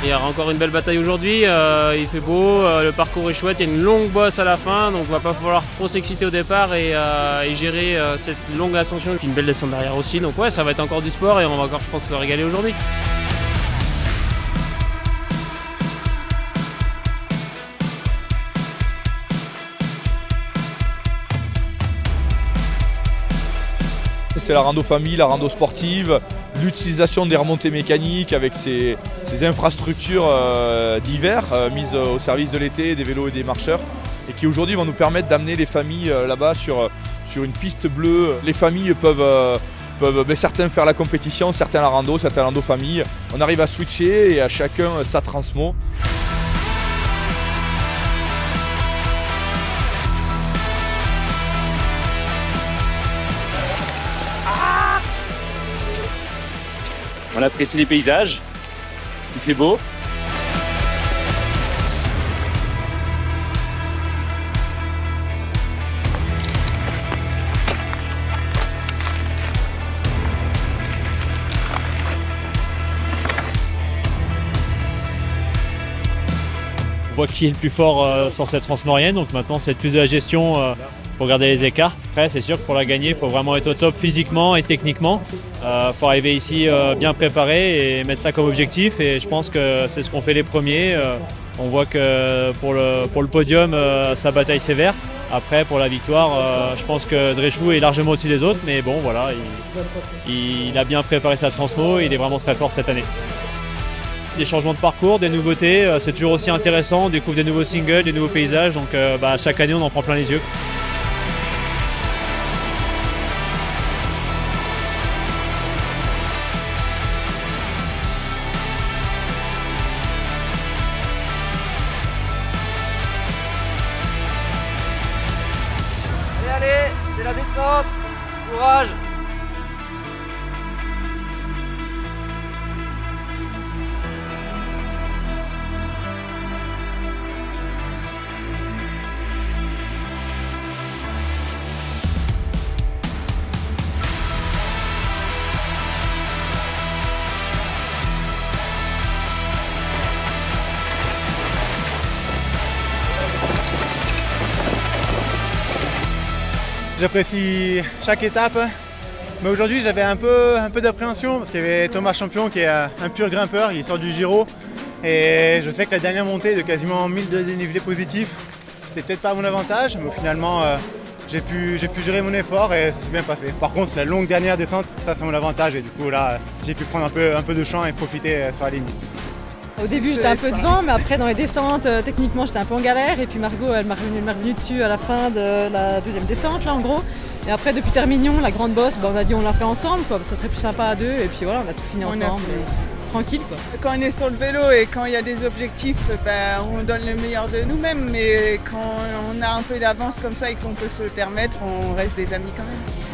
Il y aura encore une belle bataille aujourd'hui, il fait beau, le parcours est chouette, il y a une longue bosse à la fin, donc il va pas falloir trop s'exciter au départ et gérer cette longue ascension, et puis une belle descente derrière aussi, donc ouais, ça va être encore du sport et on va encore, je pense, se régaler aujourd'hui. C'est la rando famille, la rando sportive, l'utilisation des remontées mécaniques avec ces infrastructures d'hiver mises au service de l'été, des vélos et des marcheurs, et qui aujourd'hui vont nous permettre d'amener les familles là-bas sur une piste bleue. Les familles peuvent certains faire la compétition, certains la rando famille. On arrive à switcher et à chacun sa transmo. On apprécie les paysages, il fait beau. On voit qui est le plus fort sur cette transmorienne, donc maintenant c'est plus de la gestion pour garder les écarts. Après c'est sûr que pour la gagner il faut vraiment être au top physiquement et techniquement. Il faut arriver ici bien préparé et mettre ça comme objectif, et je pense que c'est ce qu'on fait les premiers. On voit que pour le podium sa bataille sévère. Après pour la victoire je pense que Drechou est largement au-dessus des autres, mais bon voilà, il a bien préparé sa transmo, il est vraiment très fort cette année. Des changements de parcours, des nouveautés, c'est toujours aussi intéressant, on découvre des nouveaux singles, des nouveaux paysages, donc chaque année on en prend plein les yeux. Allez, c'est la descente, courage! J'apprécie chaque étape, mais aujourd'hui j'avais un peu d'appréhension parce qu'il y avait Thomas Champion qui est un pur grimpeur, il sort du Giro, et je sais que la dernière montée de quasiment 1000 de dénivelé positif, c'était peut-être pas à mon avantage, mais finalement j'ai pu gérer mon effort et ça s'est bien passé. Par contre la longue dernière descente, ça c'est mon avantage, et du coup là j'ai pu prendre un peu de champ et profiter sur la ligne. Au début j'étais un peu devant, mais après dans les descentes, techniquement j'étais un peu en galère, et puis Margot elle m'a revenu dessus à la fin de la deuxième descente là en gros. Et après depuis Termignon, la grande bosse, on a dit on l'a fait ensemble quoi, ça serait plus sympa à deux, et puis voilà on a tout fini ensemble, tranquille quoi. Quand on est sur le vélo et quand il y a des objectifs, on donne le meilleur de nous-mêmes, mais quand on a un peu d'avance comme ça et qu'on peut se le permettre, on reste des amis quand même.